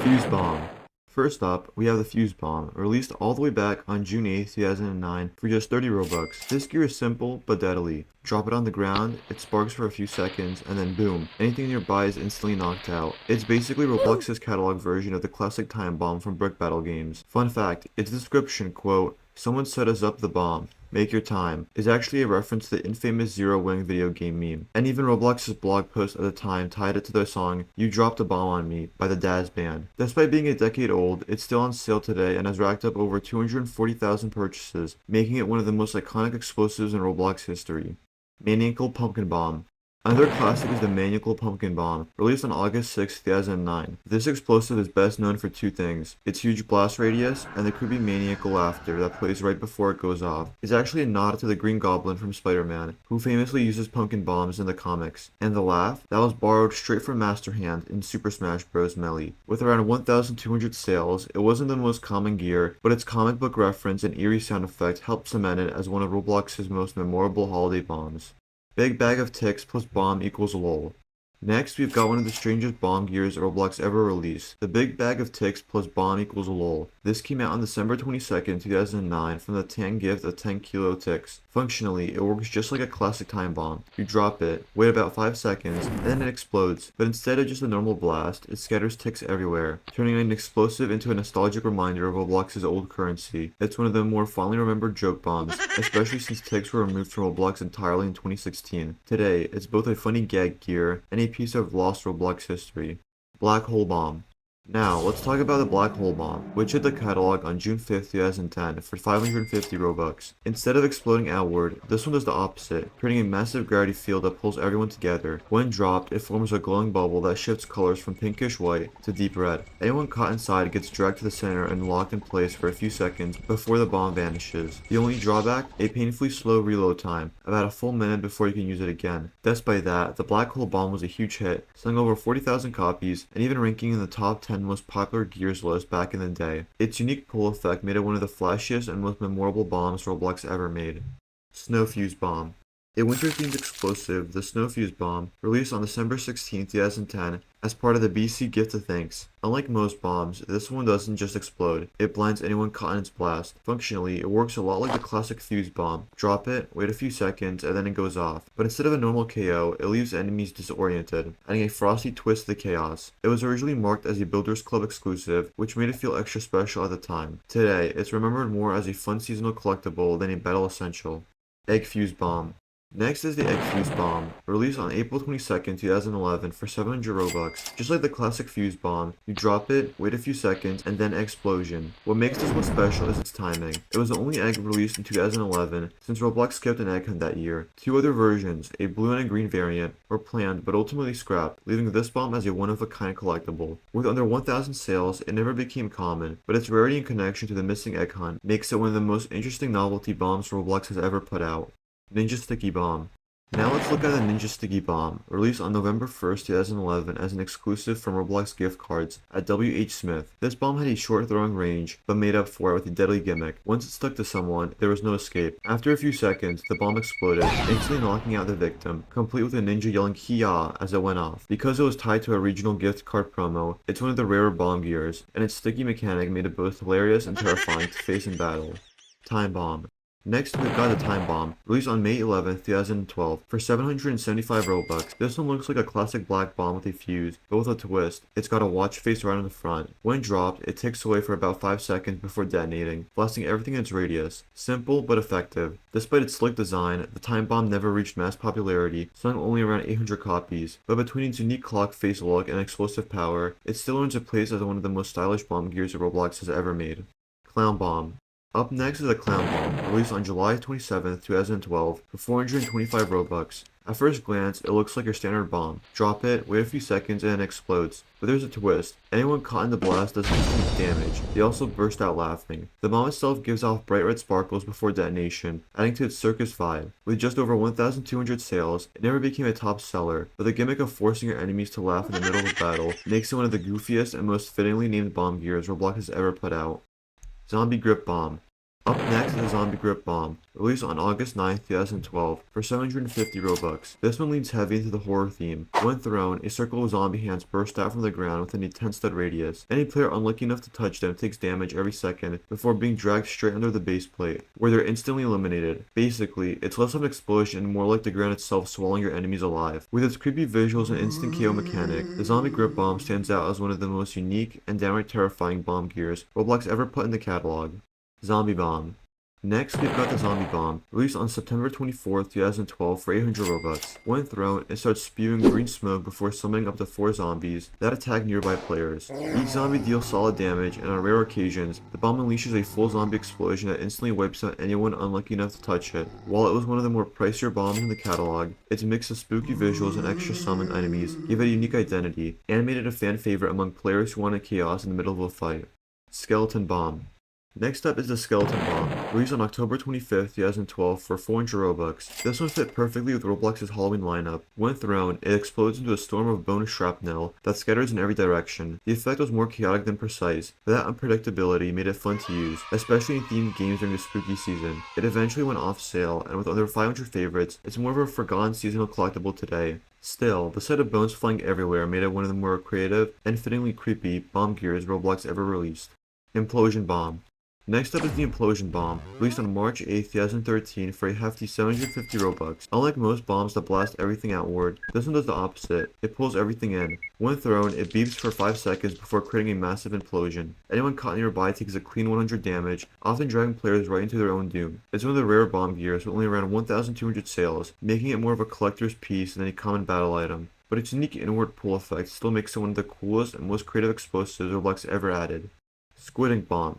Fuse Bomb. First up, we have the Fuse Bomb, released all the way back on June 8th, 2009 for just 30 Robux. This gear is simple but deadly. Drop it on the ground, it sparks for a few seconds, and then boom, anything nearby is instantly knocked out. It's basically Roblox's catalog version of the classic time bomb from Brick Battle games. Fun fact, its description, quote, "Someone set us up the bomb. Make your time," is actually a reference to the infamous Zero Wing video game meme. And even Roblox's blog post at the time tied it to their song "You Dropped a Bomb on Me" by the Daz Band. Despite being a decade old, it's still on sale today and has racked up over 240,000 purchases, making it one of the most iconic explosives in Roblox history. Maniacal Pumpkin Bomb. Another classic is the Maniacal Pumpkin Bomb, released on August 6, 2009. This explosive is best known for two things: its huge blast radius and the creepy maniacal laughter that plays right before it goes off. It's actually a nod to the Green Goblin from Spider-Man, who famously uses pumpkin bombs in the comics. And the laugh? That was borrowed straight from Master Hand in Super Smash Bros. Melee. With around 1,200 sales, it wasn't the most common gear, but its comic book reference and eerie sound effect helped cement it as one of Roblox's most memorable holiday bombs. Big Bag of Ticks plus Bomb equals LOL. Next, we've got one of the strangest bomb gears Roblox ever released, the Big Bag of Ticks plus Bomb equals LOL. This came out on December 22nd, 2009 from the Tang gift of 10 kilo ticks. Functionally, it works just like a classic time bomb. You drop it, wait about 5 seconds, and then it explodes. But instead of just a normal blast, it scatters ticks everywhere, turning an explosive into a nostalgic reminder of Roblox's old currency. It's one of the more fondly remembered joke bombs, especially since ticks were removed from Roblox entirely in 2016. Today, it's both a funny gag gear and a piece of lost Roblox history. Black Hole Bomb. Now, let's talk about the Black Hole Bomb, which hit the catalog on June 5th, 2010 for 550 Robux. Instead of exploding outward, this one does the opposite, creating a massive gravity field that pulls everyone together. When dropped, it forms a glowing bubble that shifts colors from pinkish white to deep red. Anyone caught inside gets dragged to the center and locked in place for a few seconds before the bomb vanishes. The only drawback? A painfully slow reload time, about a full minute before you can use it again. Despite that, the Black Hole Bomb was a huge hit, selling over 40,000 copies and even ranking in the top 10 most popular gears list back in the day. Its unique pull effect made it one of the flashiest and most memorable bombs Roblox ever made. Sno-Fuse Bomb. A winter-themed explosive, the Sno-Fuse Bomb, released on December 16, 2010 as part of the BC Gift of Thanks. Unlike most bombs, this one doesn't just explode, it blinds anyone caught in its blast. Functionally, it works a lot like the classic Fuse Bomb. Drop it, wait a few seconds, and then it goes off. But instead of a normal KO, it leaves enemies disoriented, adding a frosty twist to the chaos. It was originally marked as a Builders Club exclusive, which made it feel extra special at the time. Today, it's remembered more as a fun seasonal collectible than a battle essential. Egg Fuse Bomb. Next is the Eggsplosive Bomb, released on April 22nd, 2011 for 700 Robux. Just like the classic Fuse Bomb, you drop it, wait a few seconds, and then Explosion. What makes this one special is its timing. It was the only egg released in 2011, since Roblox skipped an egg hunt that year. Two other versions, a blue and a green variant, were planned but ultimately scrapped, leaving this bomb as a one-of-a-kind collectible. With under 1,000 sales, it never became common, but its rarity and connection to the missing egg hunt makes it one of the most interesting novelty bombs Roblox has ever put out. Ninja Sticky Bomb. Now let's look at the Ninja Sticky Bomb, released on November 1st, 2011 as an exclusive from Roblox gift cards at W.H. Smith. This bomb had a short throwing range, but made up for it with a deadly gimmick. Once it stuck to someone, there was no escape. After a few seconds, the bomb exploded, instantly knocking out the victim, complete with a ninja yelling "Hiya" as it went off. Because it was tied to a regional gift card promo, it's one of the rarer bomb gears, and its sticky mechanic made it both hilarious and terrifying to face in battle. Time Bomb. Next, we've got the Time Bomb, released on May 11th, 2012 for 775 Robux. This one looks like a classic black bomb with a fuse, but with a twist. It's got a watch face right on the front. When dropped, it ticks away for about 5 seconds before detonating, blasting everything in its radius. Simple, but effective. Despite its slick design, the Time Bomb never reached mass popularity, selling only around 800 copies, but between its unique clock face look and explosive power, it still earns a place as one of the most stylish bomb gears that Roblox has ever made. Clown Bomb. Up next is a Clown Bomb, released on July 27th, 2012 for 425 Robux. At first glance, it looks like your standard bomb. Drop it, wait a few seconds, and it explodes. But there's a twist. Anyone caught in the blast does instant damage. They also burst out laughing. The bomb itself gives off bright red sparkles before detonation, adding to its circus vibe. With just over 1,200 sales, it never became a top seller, but the gimmick of forcing your enemies to laugh in the middle of a battle makes it one of the goofiest and most fittingly named bomb gears Roblox has ever put out. Zombie Grip Bomb. Up next is the Zombie Grip Bomb, released on August 9th, 2012, for 750 Robux. This one leans heavy into the horror theme. When thrown, a circle of zombie hands burst out from the ground within a 10-stud radius. Any player unlucky enough to touch them takes damage every second before being dragged straight under the base plate, where they're instantly eliminated. Basically, it's less of an explosion and more like the ground itself swallowing your enemies alive. With its creepy visuals and instant KO mechanic, the Zombie Grip Bomb stands out as one of the most unique and downright terrifying bomb gears Roblox ever put in the catalog. Zombie Bomb. Next, we've got the Zombie Bomb, released on September 24th, 2012 for 800 Robux. When thrown, it starts spewing green smoke before summoning up to 4 zombies that attack nearby players. Each zombie deals solid damage, and on rare occasions, the bomb unleashes a full zombie explosion that instantly wipes out anyone unlucky enough to touch it. While it was one of the more pricier bombs in the catalog, its mix of spooky visuals and extra summoned enemies gave it a unique identity, and made it a fan favorite among players who wanted chaos in the middle of a fight. Skeleton Bomb. Next up is the Skeleton Bomb, released on October 25th, 2012 for 400 Robux. This one fit perfectly with Roblox's Halloween lineup. When thrown, it explodes into a storm of bone shrapnel that scatters in every direction. The effect was more chaotic than precise, but that unpredictability made it fun to use, especially in themed games during the spooky season. It eventually went off sale, and with under 500 favorites, it's more of a forgotten seasonal collectible today. Still, the sight of bones flying everywhere made it one of the more creative and fittingly creepy bomb gears Roblox ever released. Implosion Bomb. Next up is the Implosion Bomb, released on March 8th, 2013 for a hefty 750 Robux. Unlike most bombs that blast everything outward, this one does the opposite. It pulls everything in. When thrown, it beeps for 5 seconds before creating a massive implosion. Anyone caught nearby takes a clean 100 damage, often dragging players right into their own doom. It's one of the rare bomb gears with only around 1,200 sales, making it more of a collector's piece than a common battle item. But its unique inward pull effect still makes it one of the coolest and most creative explosives Roblox ever added. Squid Ink Bomb.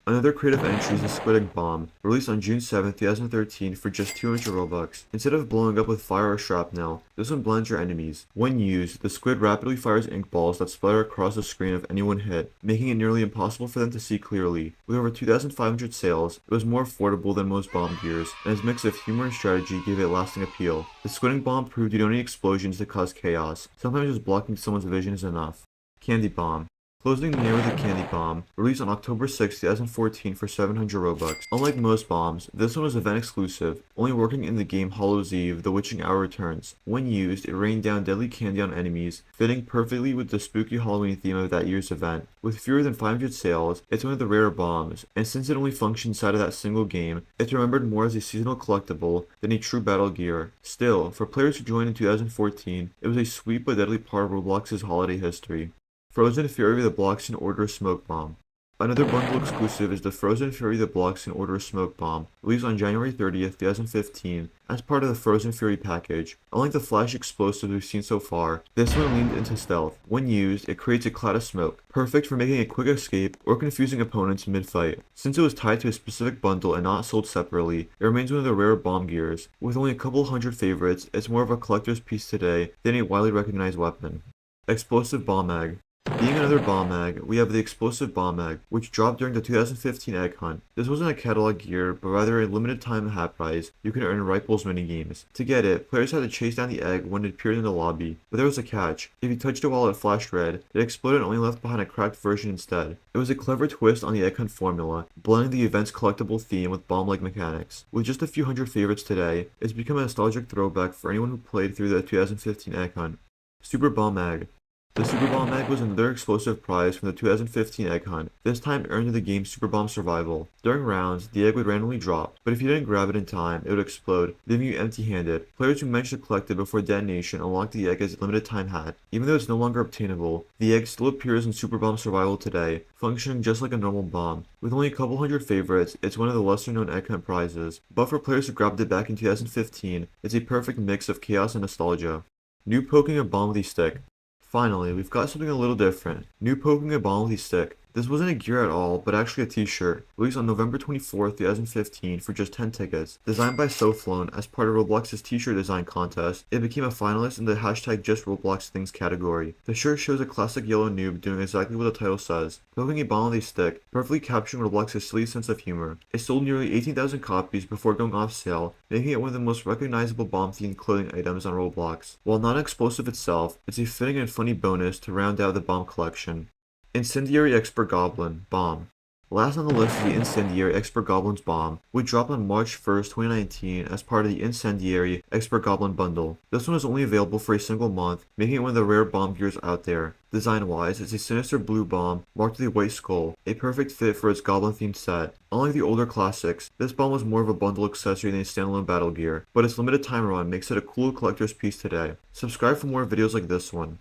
Another creative entry is the Squid Ink Bomb, released on June 7th, 2013 for just 200 Robux. Instead of blowing up with fire or shrapnel, this one blinds your enemies. When used, the squid rapidly fires ink balls that splatter across the screen of anyone hit, making it nearly impossible for them to see clearly. With over 2,500 sales, it was more affordable than most bomb gears, and its mix of humor and strategy gave it lasting appeal. The Squid Ink Bomb proved you don't need explosions to cause chaos. Sometimes just blocking someone's vision is enough. Candy Bomb. Closing the year with the Candy Bomb, released on October 6, 2014 for 700 Robux. Unlike most bombs, this one was event exclusive, only working in the game Hallow's Eve, The Witching Hour Returns. When used, it rained down deadly candy on enemies, fitting perfectly with the spooky Halloween theme of that year's event. With fewer than 500 sales, it's one of the rare bombs, and since it only functioned inside of that single game, it's remembered more as a seasonal collectible than a true battle gear. Still, for players who joined in 2014, it was a sweet but deadly part of Roblox's holiday history. Frozen Fury the Blocks in Order Smoke Bomb. Another bundle exclusive is the Frozen Fury the Blocks in Order Smoke Bomb, released on January 30th, 2015, as part of the Frozen Fury package. Unlike the flash explosives we've seen so far, this one leaned into stealth. When used, it creates a cloud of smoke, perfect for making a quick escape or confusing opponents mid-fight. Since it was tied to a specific bundle and not sold separately, it remains one of the rare bomb gears. With only a couple hundred favorites, it's more of a collector's piece today than a widely recognized weapon. Explosive Bomb Egg. Being another bomb mag, we have the Explosive Bomb Egg, which dropped during the 2015 Egg Hunt. This wasn't a catalog gear, but rather a limited time hat prize you can earn in Riple's minigames. To get it, players had to chase down the egg when it appeared in the lobby, but there was a catch. If you touched it while it flashed red, it exploded and only left behind a cracked version instead. It was a clever twist on the Egg Hunt formula, blending the event's collectible theme with bomb-like mechanics. With just a few hundred favorites today, it's become a nostalgic throwback for anyone who played through the 2015 Egg Hunt. Super Bomb Egg. The Super Bomb Egg was another explosive prize from the 2015 Egg Hunt, this time earned in the game Super Bomb Survival. During rounds, the egg would randomly drop, but if you didn't grab it in time, it would explode, leaving you empty-handed. Players who managed to collect it before detonation unlocked the egg as a limited time hat. Even though it's no longer obtainable, the egg still appears in Super Bomb Survival today, functioning just like a normal bomb. With only a couple hundred favorites, it's one of the lesser-known Egg Hunt prizes, but for players who grabbed it back in 2015, it's a perfect mix of chaos and nostalgia. Noob Poking a Bomb with a Stick. Finally, we've got something a little different. Noob Poking a Bomb with a Stick. This wasn't a gear at all, but actually a t-shirt, released on November 24th, 2015 for just 10 tickets. Designed by SoFlown as part of Roblox's t-shirt design contest, it became a finalist in the hashtag #JustRobloxThings category. The shirt shows a classic yellow noob doing exactly what the title says, poking a bomb with a stick, perfectly capturing Roblox's silly sense of humor. It sold nearly 18,000 copies before going off sale, making it one of the most recognizable bomb-themed clothing items on Roblox. While not explosive itself, it's a fitting and funny bonus to round out the bomb collection. Incendiary Expert Goblin Bomb. Last on the list is the Incendiary Expert Goblin's Bomb, which dropped on March 1st, 2019 as part of the Incendiary Expert Goblin Bundle. This one is only available for a single month, making it one of the rare bomb gears out there. Design-wise, it's a sinister blue bomb marked with a white skull, a perfect fit for its goblin-themed set. Unlike the older classics, this bomb was more of a bundle accessory than a standalone battle gear, but its limited time run makes it a cool collector's piece today. Subscribe for more videos like this one.